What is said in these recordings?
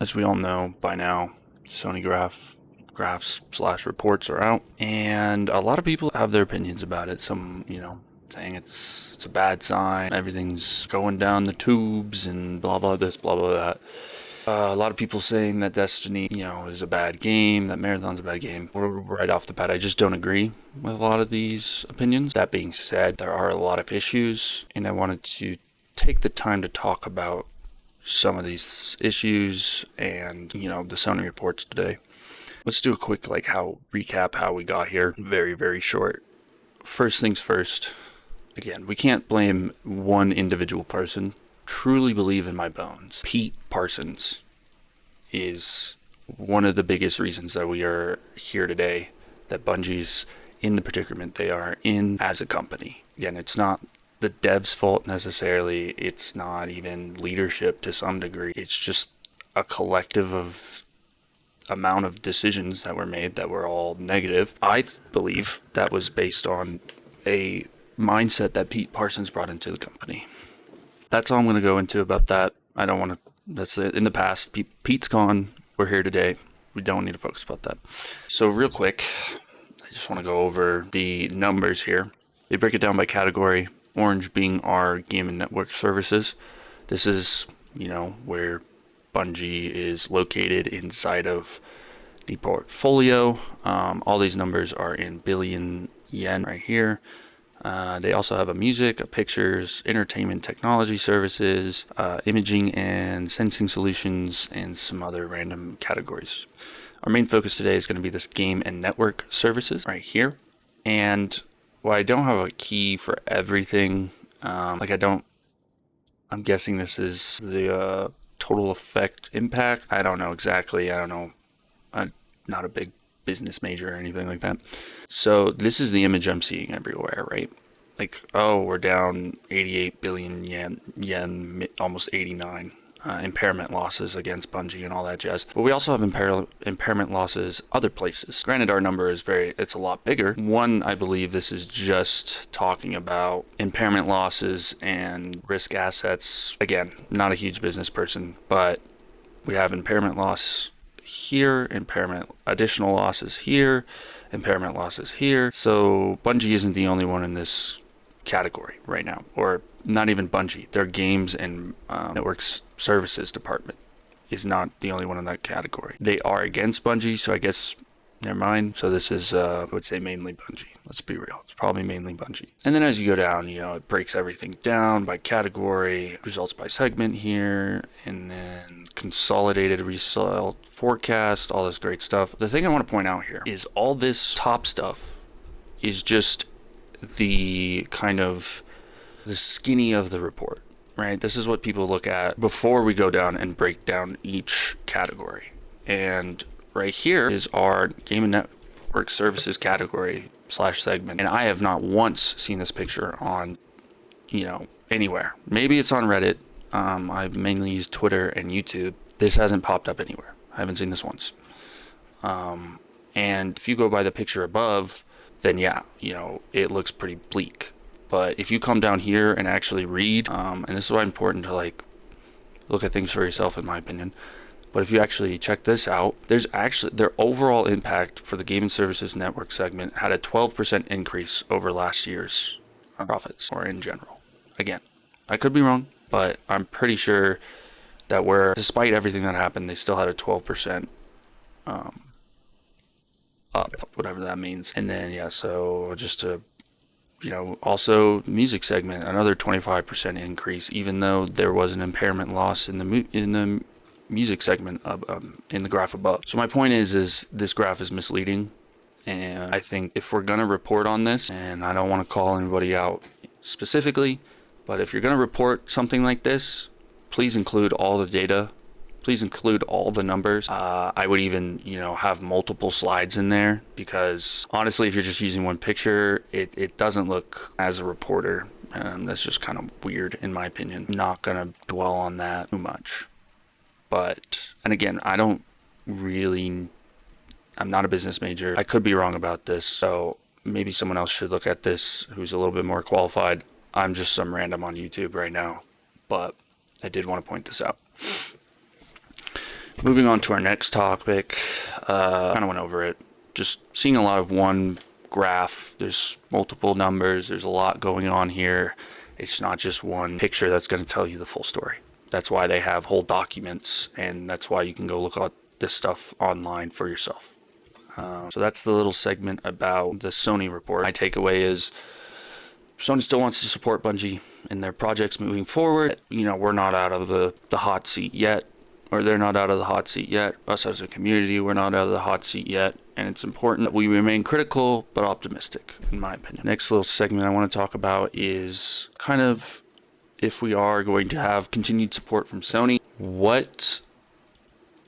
As we all know by now, Sony graphs/reports are out, and a lot of people have their opinions about it. Some, saying it's a bad sign, everything's going down the tubes, and blah blah this, blah blah that. A lot of people saying that Destiny, is a bad game, that Marathon's a bad game. Right off the bat, I just don't agree with a lot of these opinions. That being said, there are a lot of issues, and I wanted to take the time to talk about some of these issues and, the Sony reports today. Let's do a quick recap how we got here. Very, very short. First things first. Again, we can't blame one individual person. Truly believe in my bones, Pete Parsons is one of the biggest reasons that we are here today, that Bungie's in the predicament they are in as a company. Again, it's not the devs' fault necessarily. It's not even leadership to some degree. It's just a collective of amount of decisions that were made that were all negative. I believe that was based on a mindset that Pete Parsons brought into the company. That's all I'm going to go into about that. I don't want to, that's in the past. Pete's gone. We're here today. We don't need to focus about that. So real quick, I just want to go over the numbers here. They break it down by category, orange being our game and network services. This is, where Bungie is located inside of the portfolio. All these numbers are in billion yen right here. They also have a music, a pictures, entertainment technology services, imaging and sensing solutions, and some other random categories. Our main focus today is going to be this game and network services right here. And while I don't have a key for everything, I'm guessing this is the total effect impact. I don't know exactly. I don't know. I'm not a big business major or anything like that. So this is the image I'm seeing everywhere, right? We're down 88 billion yen, almost 89. Impairment losses against Bungie and all that jazz. But we also have impairment losses other places. Granted, our number is it's a lot bigger. One, I believe this is just talking about impairment losses and risk assets. Again, not a huge business person, but we have impairment loss here, additional losses here, impairment losses here. So Bungie isn't the only one in this category right now, or not even Bungie. Their games and networks services department is not the only one in that category. They are against Bungie, so I guess never mind. So this is, I would say mainly Bungie. Let's be real. It's probably mainly Bungie. And then as you go down, it breaks everything down by category, results by segment here, and then consolidated result forecast, all this great stuff. The thing I want to point out here is all this top stuff is just the kind of the skinny of the report, right? This is what people look at before we go down and break down each category. And right here is our game and network services category / segment. And I have not once seen this picture on, anywhere. Maybe it's on Reddit. I've mainly used Twitter and YouTube. This hasn't popped up anywhere. I haven't seen this once. And if you go by the picture above, then yeah, it looks pretty bleak. But if you come down here and actually read, and this is why it's important to look at things for yourself, in my opinion. But if you actually check this out, there's actually their overall impact for the game and services network segment had a 12% increase over last year's profits, or in general. Again, I could be wrong, but I'm pretty sure that despite everything that happened, they still had a 12% up, whatever that means. And then so just to also music segment, another 25% increase, even though there was an impairment loss in the music segment in the graph above. So my point is this graph is misleading, and I think if we're gonna report on this, and I don't want to call anybody out specifically, but if you're gonna report something like this, please include all the data. Please include all the numbers. I would even, have multiple slides in there, because honestly, if you're just using one picture, it doesn't look, as a reporter, that's just kind of weird in my opinion. Not gonna dwell on that too much. But, and again, I'm not a business major. I could be wrong about this, so maybe someone else should look at this who's a little bit more qualified. I'm just some random on YouTube right now, but I did want to point this out. Moving on to our next topic, kind of went over it. Just seeing a lot of one graph. There's multiple numbers. There's a lot going on here. It's not just one picture that's going to tell you the full story. That's why they have whole documents, and that's why you can go look at this stuff online for yourself. So that's the little segment about the Sony report. My takeaway is Sony still wants to support Bungie in their projects moving forward. You know, we're not out of the hot seat yet, or they're not out of the hot seat yet. Us as a community, we're not out of the hot seat yet. And it's important that we remain critical but optimistic, in my opinion. Next little segment I want to talk about is kind of if we are going to have continued support from Sony, what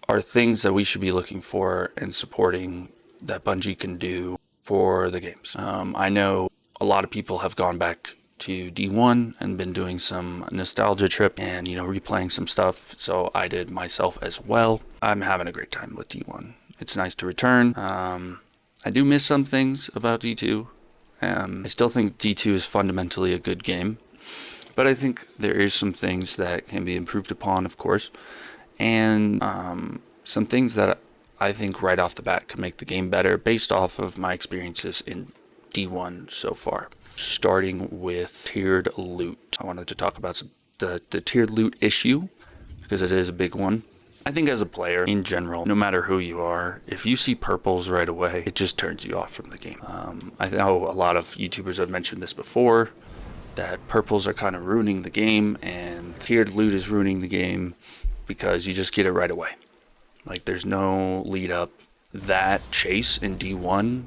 are things that we should be looking for and supporting that Bungie can do for the games. I know a lot of people have gone back to D1 and been doing some nostalgia trip and, you know, replaying some stuff. So I did myself as well. I'm having a great time with D1. It's nice to return. I do miss some things about D2. I still think D2 is fundamentally a good game, but I think there is some things that can be improved upon, of course, and some things that I think right off the bat can make the game better based off of my experiences in D1 so far. Starting with tiered loot. I wanted to talk about the tiered loot issue because it is a big one. I think as a player in general, no matter who you are, if you see purples right away, it just turns you off from the game. I know a lot of YouTubers have mentioned this before, that purples are kind of ruining the game and tiered loot is ruining the game because you just get it right away. Like, there's no lead up. That chase in D1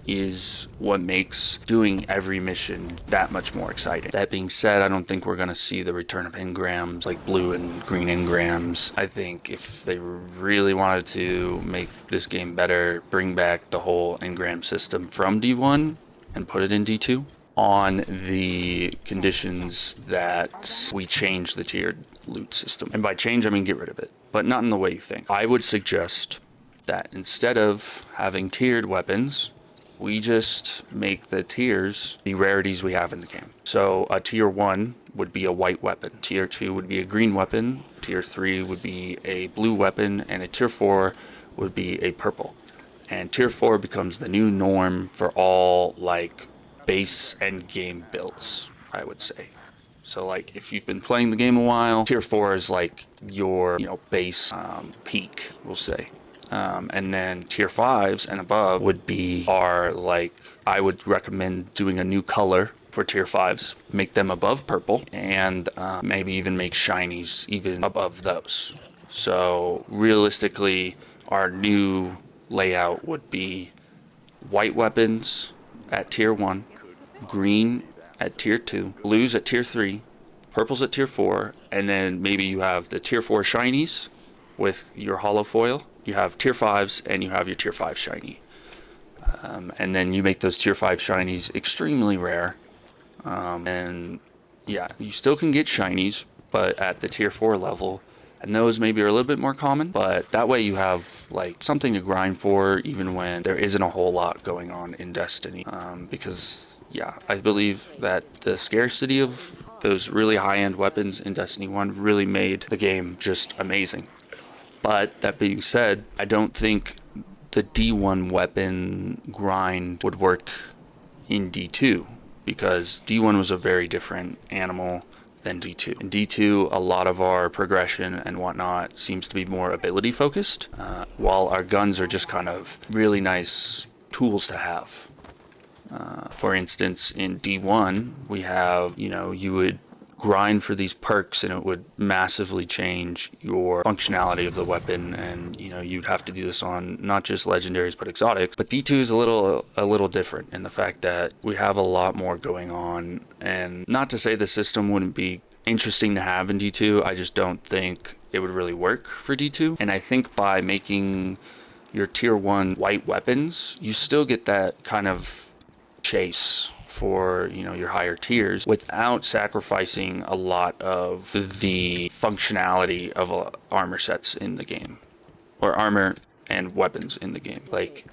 is what makes doing every mission that much more exciting. That being said, I don't think we're going to see the return of engrams, like blue and green engrams. I think if they really wanted to make this game better, bring back the whole engram system from D1 and put it in D2 on the conditions that we change the tiered loot system. And by change, I mean get rid of it, but not in the way you think. I would suggest that instead of having tiered weapons, we just make the tiers the rarities we have in the game. So a tier 1 would be a white weapon, tier 2 would be a green weapon, tier 3 would be a blue weapon, and a tier 4 would be a purple. And tier 4 becomes the new norm for all, like, base end game builds, I would say. So, like, if you've been playing the game a while, tier 4 is like your, you know, base peak, we'll say. And then tier 5s and above would be like, I would recommend doing a new color for tier 5s, make them above purple, and maybe even make shinies even above those. So realistically, our new layout would be white weapons at tier 1, green at tier 2, blues at tier 3, purples at tier 4, and then maybe you have the tier 4 shinies with your hollow foil. You have tier 5s and you have your tier 5 shiny. And then you make those tier 5 shinies extremely rare. And yeah, you still can get shinies, but at the tier 4 level. And those maybe are a little bit more common, but that way you have like something to grind for even when there isn't a whole lot going on in Destiny. Because yeah, I believe that the scarcity of those really high-end weapons in Destiny 1 really made the game just amazing. But that being said, I don't think the D1 weapon grind would work in D2 because D1 was a very different animal than D2. In D2, a lot of our progression and whatnot seems to be more ability focused, while our guns are just kind of really nice tools to have. For instance, in D1, we have, you know, you would grind for these perks and it would massively change your functionality of the weapon, and you know you'd have to do this on not just legendaries but exotics. But D2 is a little different in the fact that we have a lot more going on, and not to say the system wouldn't be interesting to have in D2, I just don't think it would really work for D2. And I think by making your tier 1 white weapons, you still get that kind of chase for, you know, your higher tiers without sacrificing a lot of the functionality of armor sets in the game, or armor and weapons in the game. Like,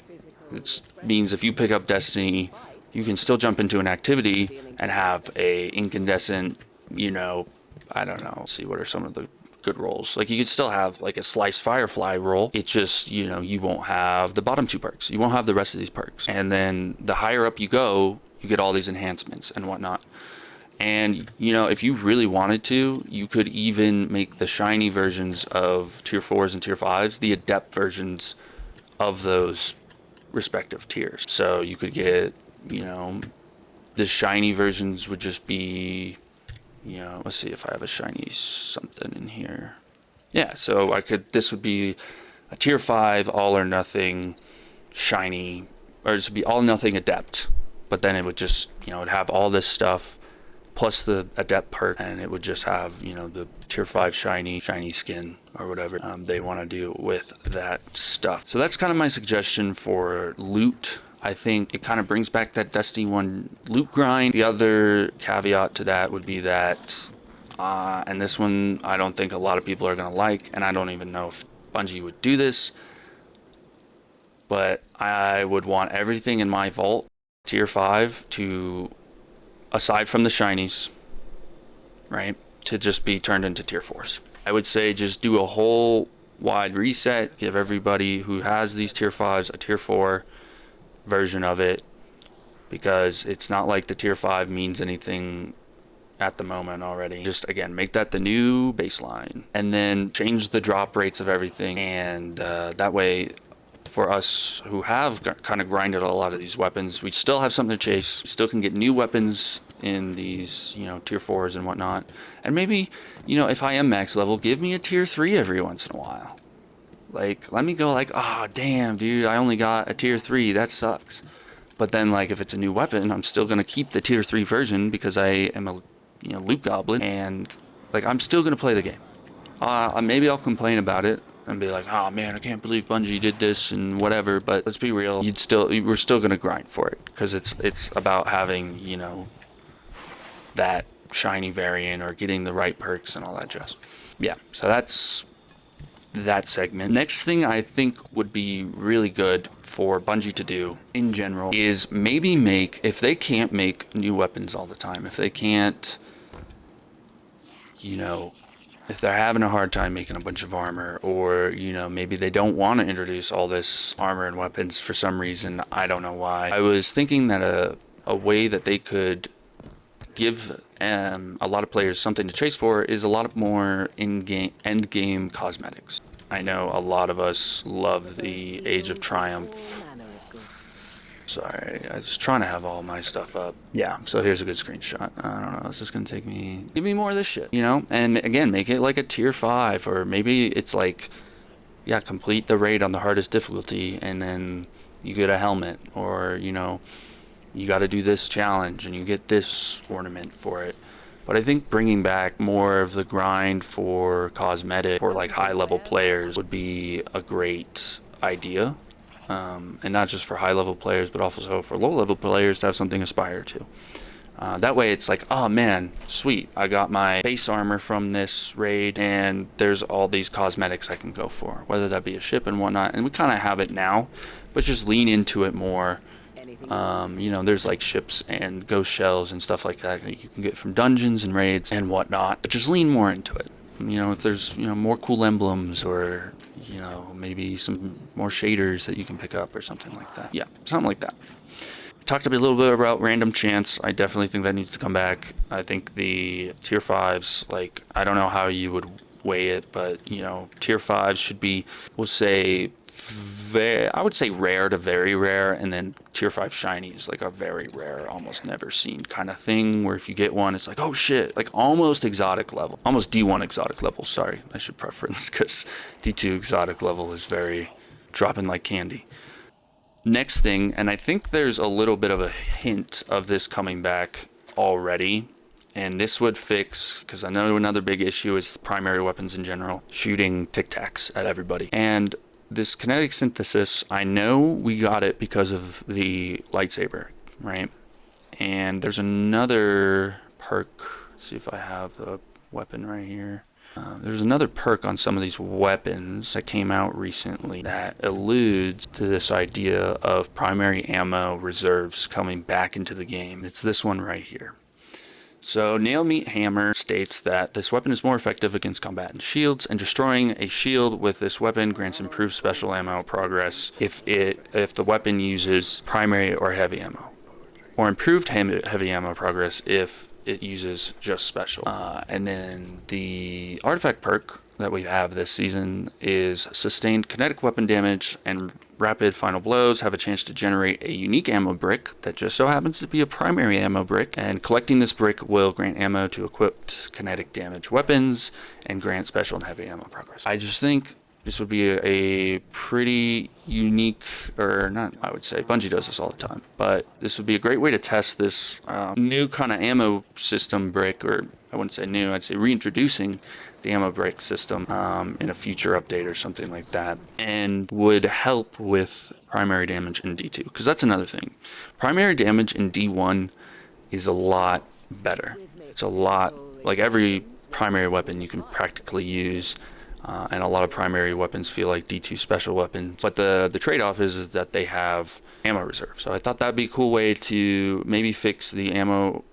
it means if you pick up Destiny, you can still jump into an activity and have a incandescent, you know, I don't know, let's see, what are some of the good rolls. Like you could still have like a Slice Firefly roll. It's just, you know, you won't have the bottom 2 perks. You won't have the rest of these perks. And then the higher up you go, you get all these enhancements and whatnot. And, you know, if you really wanted to, you could even make the shiny versions of tier 4s and tier 5s the adept versions of those respective tiers. So you could get, you know, the shiny versions would just be, you know, let's see if I have a shiny something in here. Yeah, so this would be a tier 5 all or nothing shiny, or this would be all or nothing adept. But then it would just, you know, it'd have all this stuff plus the adept perk, and it would just have, you know, the tier 5 shiny skin or whatever they want to do with that stuff. So that's kind of my suggestion for loot. I think it kind of brings back that Destiny 1 loot grind. The other caveat to that would be that, and this one I don't think a lot of people are going to like, and I don't even know if Bungie would do this, but I would want everything in my vault, tier 5, to, aside from the shinies, right, to just be turned into tier 4s. I would say just do a whole wide reset, give everybody who has these tier 5s a tier 4 version of it, because it's not like the tier 5 means anything at the moment already. Just again, make that the new baseline, and then change the drop rates of everything, and that way for us who have kind of grinded a lot of these weapons, we still have something to chase. We still can get new weapons in these, you know, tier 4s and whatnot. And maybe, you know, if I am max level, give me a tier 3 every once in a while. Like, let me go like, oh, damn, dude, I only got a tier 3. That sucks. But then, like, if it's a new weapon, I'm still going to keep the tier 3 version because I am a, you know, loot goblin. And, like, I'm still going to play the game. Maybe I'll complain about it and be like, oh, man, I can't believe Bungie did this and whatever. But let's be real. We're still going to grind for it because it's about having, you know, that shiny variant or getting the right perks and all that jazz. Yeah, so that's that segment. Next thing I think would be really good for Bungie to do in general is maybe make, if they can't make new weapons all the time, if they can't, you know, if they're having a hard time making a bunch of armor, or, you know, maybe they don't want to introduce all this armor and weapons for some reason, I don't know why. I was thinking that a way that they could give a lot of players something to chase for is a lot more in-game, end-game cosmetics. I know a lot of us love the Age of Triumph. Sorry, I was trying to have all my stuff up. Yeah, so here's a good screenshot. I don't know, this is gonna take me... Give me more of this shit, you know? And again, make it like a tier 5, or maybe it's like, yeah, complete the raid on the hardest difficulty, and then you get a helmet, or, you know, you got to do this challenge and you get this ornament for it. But I think bringing back more of the grind for cosmetic for like high level players would be a great idea, and not just for high level players but also for low level players to have something to aspire to. That way it's like, oh man, sweet, I got my base armor from this raid and there's all these cosmetics I can go for, whether that be a ship and whatnot. And we kind of have it now, but just lean into it more. You know, there's like ships and ghost shells and stuff like that you can get from dungeons and raids and whatnot, but just lean more into it. You know, if there's, you know, more cool emblems, or, you know, maybe some more shaders that you can pick up or something like that. Yeah, something like that. Talked a little bit about random chance. I definitely think that needs to come back. I think the tier 5s, like, I don't know how you would weigh it, but, you know, tier 5s should be, we'll say, I would say rare to very rare, and then tier 5 shinies, like a very rare, almost never seen kind of thing, where if you get one, it's like, oh shit, like almost exotic level, almost D1 exotic level. Sorry, I should preference, because D2 exotic level is very dropping like candy. Next thing, and I think there's a little bit of a hint of this coming back already, and this would fix, because I know another big issue is primary weapons in general, shooting tic-tacs at everybody. And this kinetic synthesis, I know we got it because of the lightsaber, right? And there's another perk. Let's see if I have the weapon right here. There's another perk on some of these weapons that came out recently that alludes to this idea of primary ammo reserves coming back into the game. It's this one right here. So Nail Meat Hammer states that this weapon is more effective against combatant shields, and destroying a shield with this weapon grants improved special ammo progress if the weapon uses primary or heavy ammo, or improved heavy ammo progress if it uses just special. And then the artifact perk that we have this season is sustained kinetic weapon damage and rapid final blows have a chance to generate a unique ammo brick that just so happens to be a primary ammo brick, and collecting this brick will grant ammo to equipped kinetic damage weapons and grant special and heavy ammo progress. I just think this would be a pretty unique, or not, I would say, Bungie does this all the time, but this would be a great way to test this new kind of ammo system brick, or I wouldn't say new, I'd say reintroducing the ammo brick system in a future update or something like that, and would help with primary damage in D2, because that's another thing. Primary damage in D1 is a lot better. It's a lot, like every primary weapon you can practically use, and a lot of primary weapons feel like D2 special weapons, but the trade-off is that they have ammo reserve. So I thought that'd be a cool way to maybe fix the ammo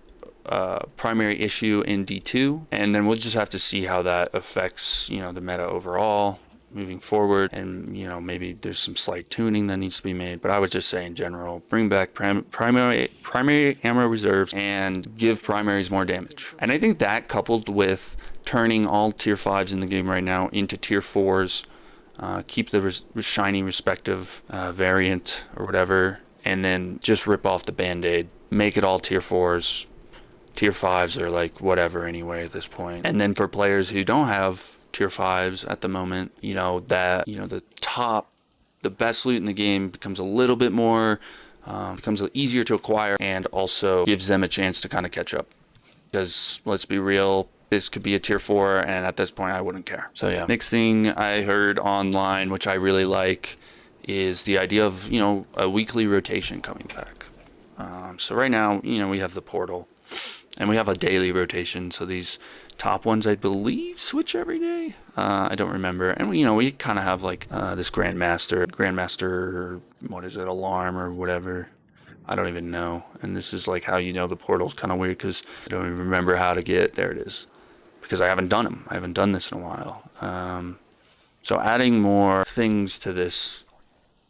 primary issue in D2, and then we'll just have to see how that affects, you know, the meta overall moving forward, and you know, maybe there's some slight tuning that needs to be made, but I would just say in general, bring back primary ammo reserves and give primaries more damage. And I think that, coupled with turning all tier 5s in the game right now into tier 4s, keep the shiny respective variant or whatever, and then just rip off the band-aid, make it all tier 4s. Tier 5s are like whatever anyway at this point. And then for players who don't have tier 5s at the moment, you know, that, you know, the best loot in the game becomes a little bit more, becomes easier to acquire, and also gives them a chance to kind of catch up. Because let's be real, this could be a tier 4, and at this point I wouldn't care. So yeah. Next thing I heard online, which I really like, is the idea of, you know, a weekly rotation coming back. So right now, you know, we have the portal, and we have a daily rotation, so these top ones, I believe, switch every day. I don't remember. And we, you know, we kind of have like this Grandmaster, what is it, alarm or whatever. I don't even know. And this is like how you know the portal's kind of weird, because I don't even remember how to get, there it is. Because I haven't done them. I haven't done this in a while. So adding more things to this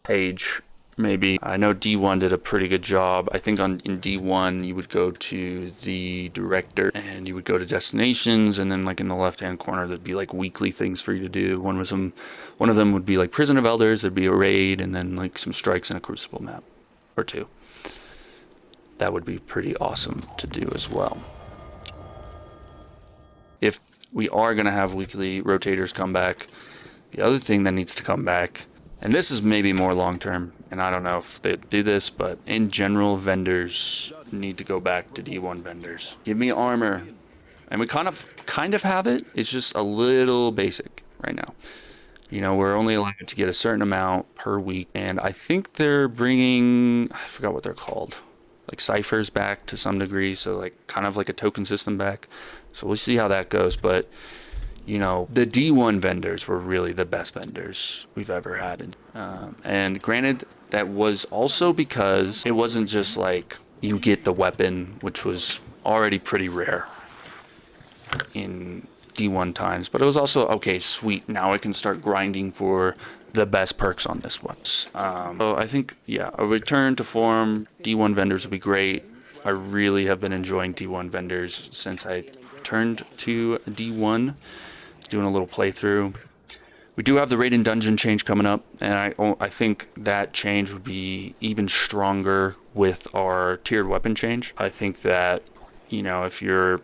page, maybe. I know D1 did a pretty good job. I think in D1 you would go to the director and you would go to destinations, and then like in the left hand corner there'd be like weekly things for you to do. One of them would be like Prison of Elders, there'd be a raid, and then like some strikes in a Crucible map or two. That would be pretty awesome to do as well. If we are going to have weekly rotators come back, the other thing that needs to come back, and this is maybe more long term, and I don't know if they do this, but in general, vendors need to go back to D1 vendors. Give me armor. And we kind of have it. It's just a little basic right now. You know, we're only allowed to get a certain amount per week, and I think they're bringing, I forgot what they're called, like ciphers back to some degree, so like kind of like a token system back. So we'll see how that goes, but you know, the D1 vendors were really the best vendors we've ever had. And granted, that was also because it wasn't just like you get the weapon, which was already pretty rare in D1 times, but it was also, okay, sweet, now I can start grinding for the best perks on this one. So I think, yeah, a return to form D1 vendors would be great. I really have been enjoying D1 vendors since I turned to D1. Doing a little playthrough. We do have the raid and dungeon change coming up, and I think that change would be even stronger with our tiered weapon change. I think that, you know, if you're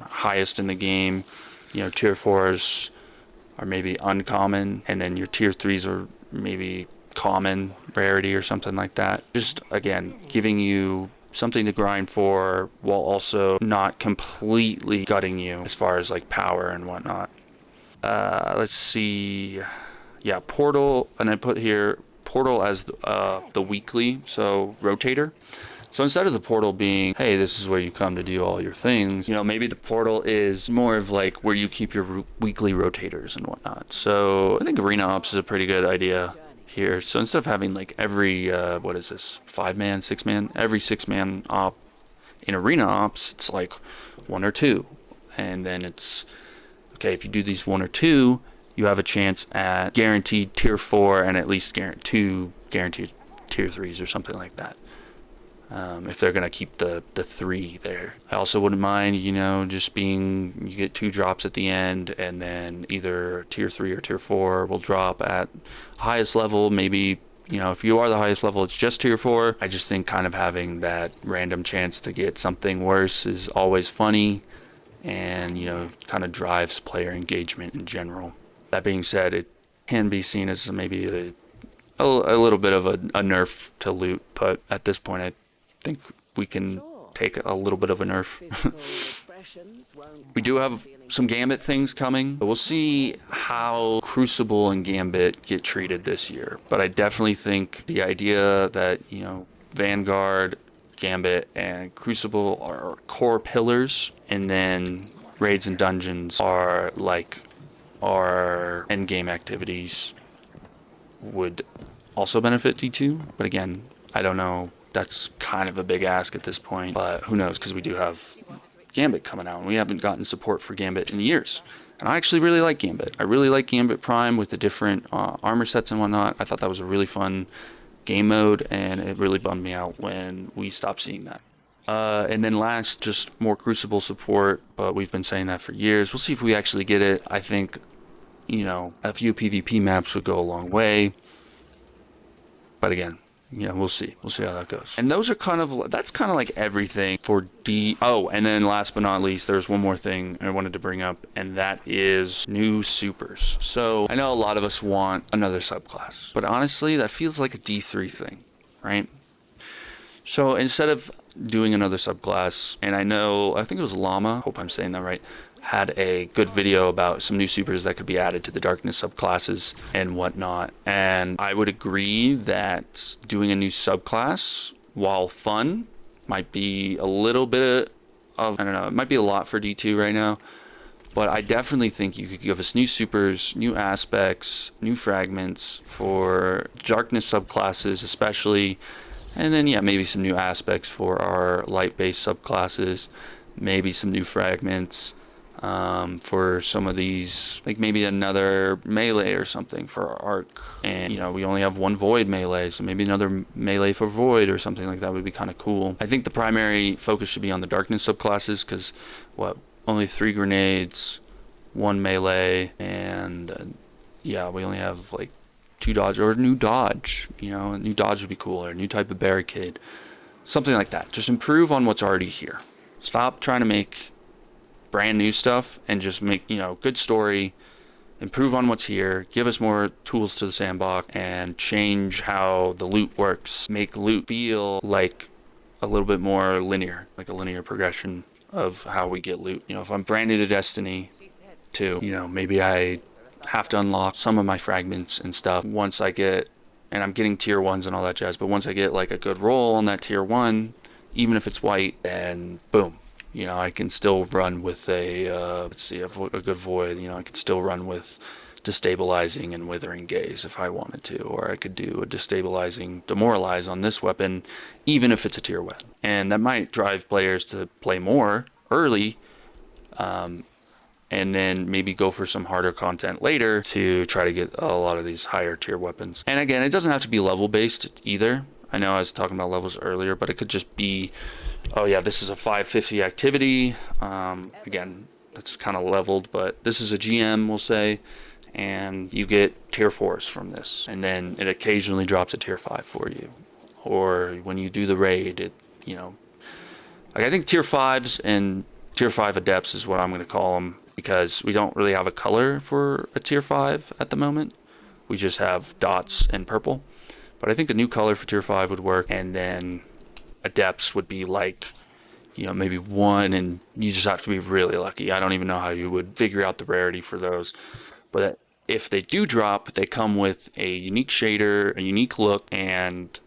highest in the game, you know, tier 4s are maybe uncommon, and then your tier 3s are maybe common rarity or something like that. Just again, giving you something to grind for while also not completely gutting you as far as like power and whatnot. Let's see. Yeah, portal, and I put here portal as the weekly, so rotator. So instead of the portal being, hey, this is where you come to do all your things, you know, maybe the portal is more of like where you keep your weekly rotators and whatnot. So I think arena ops is a pretty good idea here. So instead of having like every what is this, 5-man, 6-man, every 6-man op In Arena Ops, it's like 1 or 2. And then it's, okay, if you do these 1 or 2, you have a chance at guaranteed tier 4 and at least guaranteed tier 3s or something like that. If they're going to keep the 3 there. I also wouldn't mind, just being, you get 2 drops at the end, and then either tier 3 or tier 4 will drop at highest level. Maybe, if you are the highest level, it's just tier 4. I just think kind of having that random chance to get something worse is always funny, and, kind of drives player engagement in general. That being said, it can be seen as maybe a little bit of a nerf to loot, but at this point I think we can take a little bit of a nerf. We do have some Gambit things coming. We'll see how Crucible and Gambit get treated this year, but I definitely think the idea that, Vanguard, Gambit, and Crucible are core pillars, and then raids and dungeons are like our endgame activities would also benefit D2, but again, I don't know. That's kind of a big ask at this point, but who knows, because we do have Gambit coming out, and we haven't gotten support for Gambit in years. And I actually really like Gambit. I really like Gambit Prime with the different armor sets and whatnot. I thought that was a really fun game mode, and it really bummed me out when we stopped seeing that. And then last, just more Crucible support, but we've been saying that for years. We'll see if we actually get it. I think, a few PvP maps would go a long way. But again, we'll see. We'll see how that goes. And those are that's kind of like everything for D. Oh, and then last but not least, there's one more thing I wanted to bring up, and that is new supers. So I know a lot of us want another subclass, but honestly, that feels like a D3 thing, right? So instead of doing another subclass, and I think it was Llama, hope I'm saying that right, had a good video about some new supers that could be added to the darkness subclasses and whatnot. And I would agree that doing a new subclass, while fun, might be a little bit of, I don't know, it might be a lot for D2 right now. But I definitely think you could give us new supers, new aspects, new fragments for darkness subclasses especially. And then, maybe some new aspects for our light-based subclasses, maybe some new fragments. For some of these, like maybe another melee or something for our arc, and we only have 1 void melee, so maybe another melee for void or something like that would be kind of cool. I think the primary focus should be on the darkness subclasses, because only 3 grenades, 1 melee, and we only have like 2 dodge, or a new dodge. A new dodge would be cool, or a new type of barricade, something like that. Just improve on what's already here. Stop trying to make brand new stuff, and just make good story, improve on what's here, give us more tools to the sandbox, and change how the loot works. Make loot feel like a little bit more linear, like a linear progression of how we get loot. If I'm brand new to Destiny 2, maybe I have to unlock some of my fragments and stuff once I get, and I'm getting tier 1s and all that jazz, but once I get like a good roll on that tier 1, even if it's white, then boom, I can still run with a good void. I could still run with destabilizing and withering gaze if I wanted to, or I could do a destabilizing demoralize on this weapon, even if it's a tier weapon. And that might drive players to play more early, and then maybe go for some harder content later to try to get a lot of these higher tier weapons. And again, it doesn't have to be level based either. I know I was talking about levels earlier, but it could just be, this is a 550 activity. Again, that's kind of leveled, but this is a GM, we'll say, and you get tier 4s from this, and then it occasionally drops a tier 5 for you. Or when you do the raid, I think tier 5s and tier 5 adepts is what I'm going to call them, because we don't really have a color for a tier 5 at the moment. We just have dots and purple. But I think a new color for tier 5 would work, and then adepts would be like, maybe 1, and you just have to be really lucky. I don't even know how you would figure out the rarity for those. But if they do drop, they come with a unique shader, a unique look, and,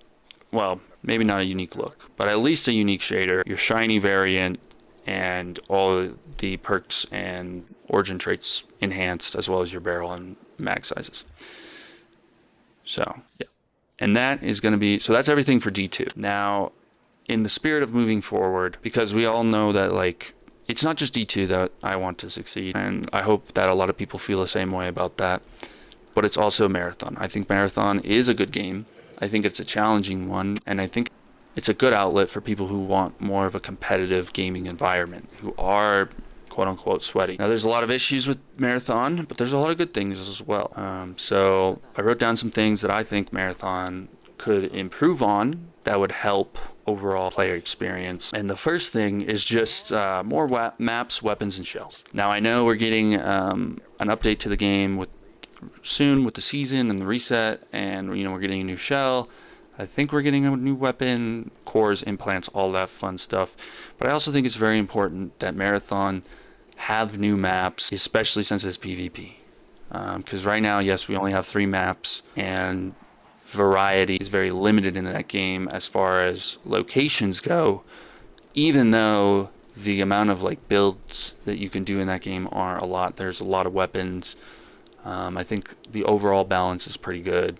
maybe not a unique look, but at least a unique shader, your shiny variant, and all the perks and origin traits enhanced, as well as your barrel and mag sizes. So, yeah. And that is going to be, so that's everything for D2. Now, in the spirit of moving forward, because we all know that like it's not just D2 that I want to succeed, and I hope that a lot of people feel the same way about that, but it's also Marathon. I think Marathon is a good game. I think it's a challenging one, and I think it's a good outlet for people who want more of a competitive gaming environment, who are quote unquote sweaty. Now there's a lot of issues with Marathon, but there's a lot of good things as well. So I wrote down some things that I think Marathon could improve on that would help overall player experience. And the first thing is just more maps, weapons, and shells. Now I know we're getting an update to the game soon with the season and the reset, and we're getting a new shell. I think we're getting a new weapon, cores, implants, all that fun stuff. But I also think it's very important that Marathon have new maps, especially since it's PvP. Because right now, yes, we only have 3 maps, and variety is very limited in that game as far as locations go, even though the amount of like builds that you can do in that game are a lot. There's a lot of weapons. I think the overall balance is pretty good.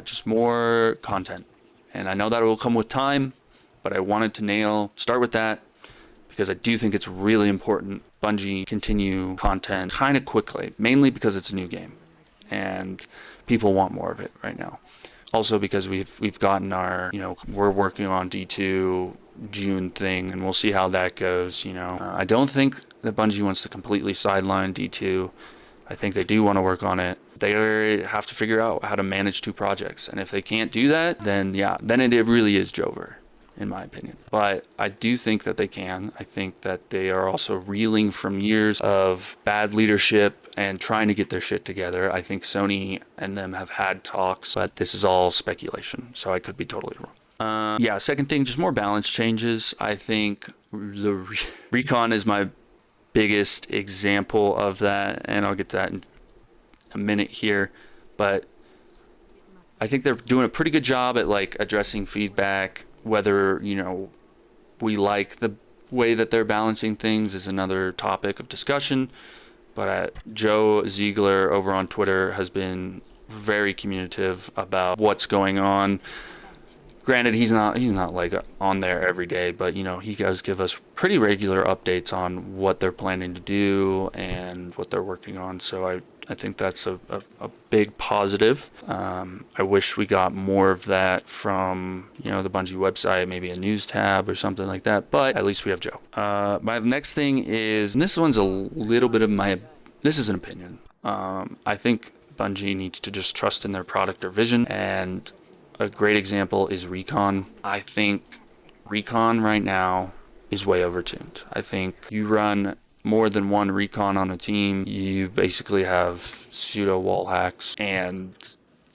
Just more content. And I know that it will come with time, but I wanted to start with that because I do think it's really important Bungie continue content kind of quickly, mainly because it's a new game and people want more of it right now. Also because we've gotten our, we're working on D2 June thing, and we'll see how that goes. I don't think that Bungie wants to completely sideline D2. I think they do want to work on it. They have to figure out how to manage 2 projects, and if they can't do that, then it really is JoVeR, in my opinion. But I do think that they can. I think that they are also reeling from years of bad leadership and trying to get their shit together. I think Sony and them have had talks, but this is all speculation, so I could be totally wrong. Second thing, just more balance changes. I think the recon is my biggest example of that, and I'll get to that in a minute here, but I think they're doing a pretty good job at like addressing feedback. Whether we like the way that they're balancing things is another topic of discussion, but Joe Ziegler over on Twitter has been very communicative about what's going on. Granted, he's not like on there every day, but he does give us pretty regular updates on what they're planning to do and what they're working on. So I think that's a big positive. I wish we got more of that from the Bungie website, maybe a news tab or something like that. But at least we have Joe. My next thing is, and this one's a little bit of this is an opinion. I think Bungie needs to just trust in their product or vision, and a great example is Recon. I think Recon right now is way overtuned. I think you run more than one Recon on a team, you basically have pseudo wall hacks, and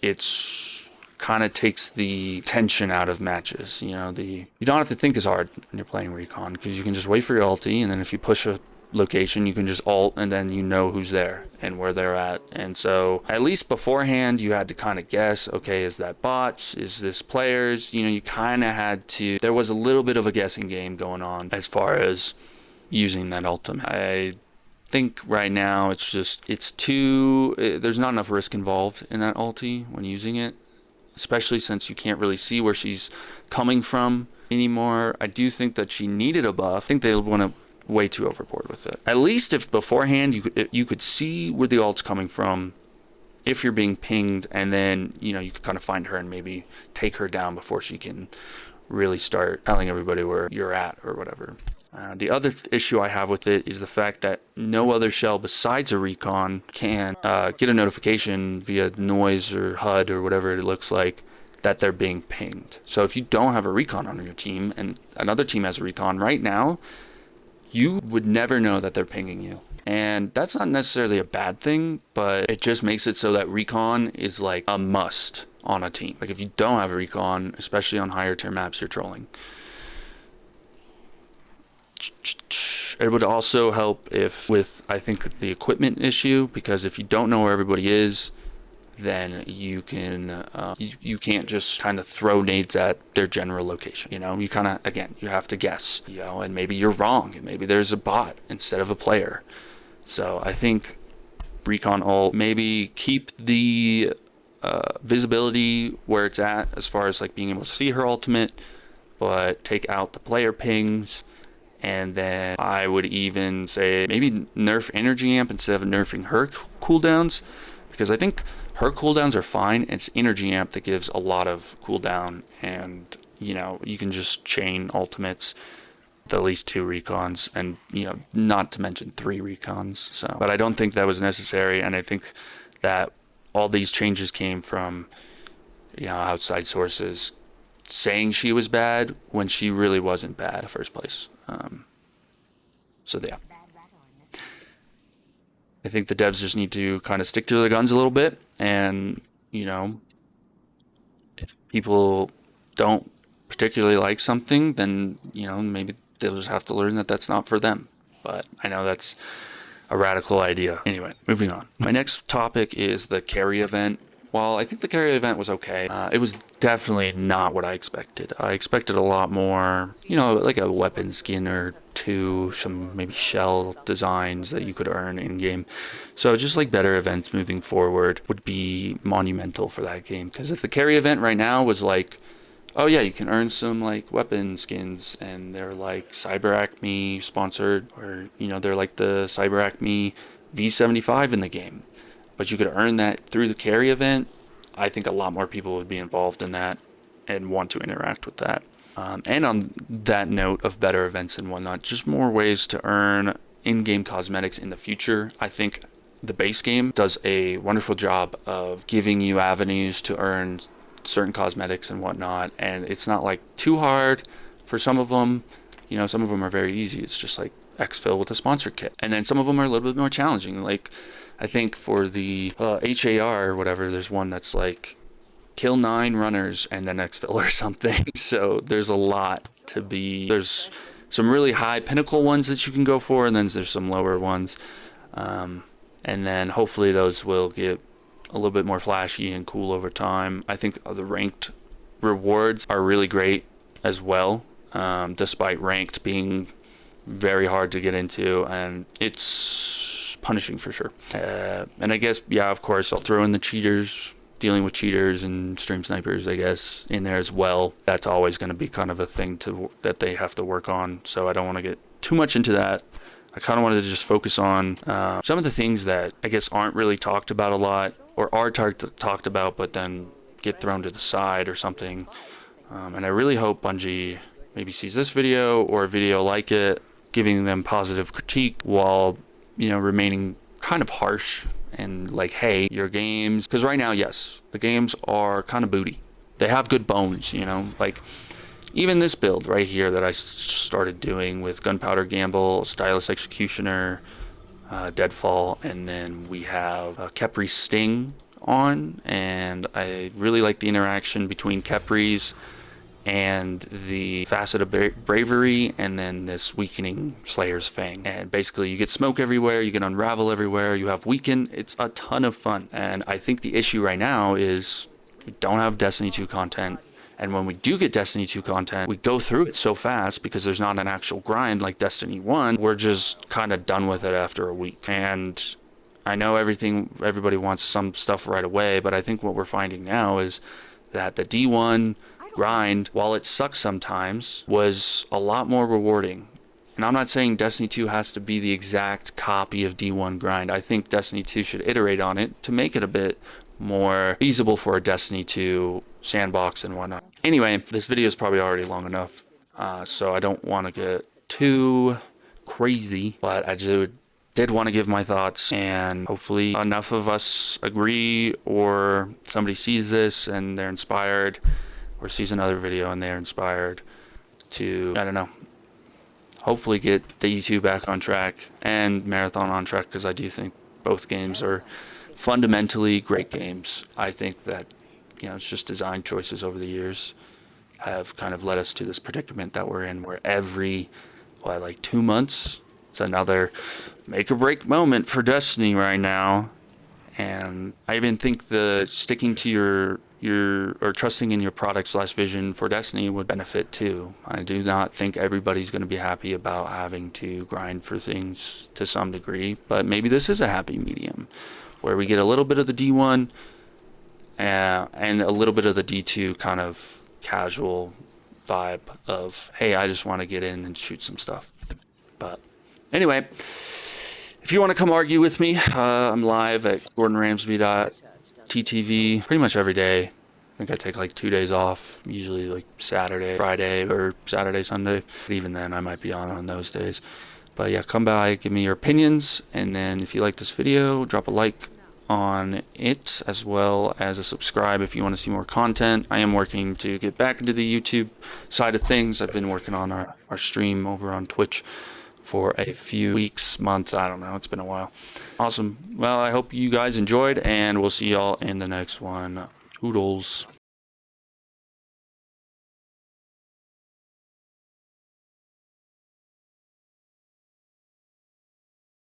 it's kind of takes the tension out of matches. You don't have to think as hard when you're playing Recon, because you can just wait for your ulti, and then if you push a location, you can just ult, and then who's there and where they're at. And so at least beforehand you had to kind of guess, okay, is that bots, is this players? You kind of had to, there was a little bit of a guessing game going on as far as using that ultimate. I think right now there's not enough risk involved in that ulti when using it, especially since you can't really see where she's coming from anymore. I do think that she needed a buff. I think they want to way too overboard with it. At least if beforehand you could see where the ult's coming from, if you're being pinged, and then you could kind of find her and maybe take her down before she can really start telling everybody where you're at or whatever. The other issue I have with it is the fact that no other shell besides a Recon can get a notification via noise or HUD or whatever it looks like that they're being pinged. So if you don't have a Recon on your team and another team has a Recon right now, you would never know that they're pinging you. And that's not necessarily a bad thing, but it just makes it so that Recon is like a must on a team. Like if you don't have a Recon, especially on higher tier maps, you're trolling. It would also help with I think the equipment issue, because if you don't know where everybody is, then you can't just kind of throw nades at their general location. You kind of, again, you have to guess, and maybe you're wrong, and maybe there's a bot instead of a player. So I think Recon ult, maybe keep the visibility where it's at as far as like being able to see her ultimate, but take out the player pings. And then I would even say maybe nerf energy amp instead of nerfing her cooldowns, because I think her cooldowns are fine. It's energy amp that gives a lot of cooldown, and you know, you can just chain ultimates with at least 2 recons, and you know, not to mention 3 recons. So, but I don't think that was necessary, and I think that all these changes came from, you know, outside sources saying she was bad when she really wasn't bad in the first place. So yeah, I think the devs just need to kind of stick to their guns a little bit, and you know, if people don't particularly like something, then you know, maybe they'll just have to learn that that's not for them. But I know that's a radical idea. Anyway, moving on. My next topic is the carry event. While I think the carry event was okay, it was definitely not what I expected. I expected a lot more, you know, like a weapon skin or 2, some maybe shell designs that you could earn in game. So just like better events moving forward would be monumental for that game. Because if the carry event right now was like, oh yeah, you can earn some like weapon skins, and they're like Cyber Acme sponsored, or you know, they're like the Cyber Acme V75 in the game, but you could earn that through the carry event, I think a lot more people would be involved in that and want to interact with that. And on that note of better events and whatnot, just more ways to earn in-game cosmetics in the future. I think the base game does a wonderful job of giving you avenues to earn certain cosmetics and whatnot, and it's not like too hard for some of them. You know, some of them are very easy. It's just like exfil with a sponsor kit, and then some of them are a little bit more challenging. Like I think for the HAR or whatever, there's one that's like kill 9 runners and then exfil or something. So there's a lot to be. There's some really high pinnacle ones that you can go for, and then there's some lower ones, and then hopefully those will get a little bit more flashy and cool over time. I think the ranked rewards are really great as well, despite ranked being very hard to get into, and it's punishing for sure. And I guess, yeah, of course, I'll throw in the cheaters, dealing with cheaters and stream snipers, I guess, in there as well. That's always going to be kind of a thing that they have to work on, so I don't want to get too much into that. I kind of wanted to just focus on some of the things that I guess aren't really talked about a lot, or are talked about but then get thrown to the side or something. And I really hope Bungie maybe sees this video or a video like it, giving them positive critique while, you know, remaining kind of harsh and like, hey, your games, because right now, yes, the games are kind of booty. They have good bones, you know, like even this build right here that I started doing with Gunpowder Gamble, Stylus Executioner, Deadfall, and then we have Khepri Sting on, and I really like the interaction between Khepri's and the Facet of Bravery, and then this Weakening Slayer's Fang. And basically you get smoke everywhere, you get unravel everywhere, you have weaken. It's a ton of fun, and I think the issue right now is we don't have Destiny 2 content. And when we do get Destiny 2 content, we go through it so fast because there's not an actual grind like Destiny 1. We're just kind of done with it after a week. And I know everybody wants some stuff right away, but I think what we're finding now is that the D1 grind, while it sucks sometimes, was a lot more rewarding. And I'm not saying Destiny 2 has to be the exact copy of D1 grind. I think Destiny 2 should iterate on it to make it a bit more feasible for a Destiny 2 sandbox and whatnot. Anyway, this video is probably already long enough, so I don't want to get too crazy, but I did want to give my thoughts, and hopefully enough of us agree, or somebody sees this and they're inspired, or sees another video and they're inspired to, I don't know, hopefully get the E2 back on track and Marathon on track, because I do think both games are fundamentally great games. I think that, you know, it's just design choices over the years have kind of led us to this predicament that we're in, where every, like 2 months, it's another make or break moment for Destiny right now. And I even think the sticking to your or trusting in your product / vision for Destiny would benefit too. I do not think everybody's going to be happy about having to grind for things to some degree, but maybe this is a happy medium where we get a little bit of the D1 and a little bit of the D2 kind of casual vibe of, hey, I just want to get in and shoot some stuff. But anyway, if you want to come argue with me, I'm live at GordonRamsby.ttv pretty much every day. I think I take like 2 days off, usually like Saturday, Friday, or Saturday, Sunday. But even then, I might be on those days. But yeah, come by, give me your opinions, and then if you like this video, drop a like on it, as well as a subscribe if you want to see more content. I am working to get back into the YouTube side of things. I've been working on our stream over on Twitch for a few weeks, months, I don't know, it's been a while. Awesome. Well, I hope you guys enjoyed, and we'll see y'all in the next one. Toodles.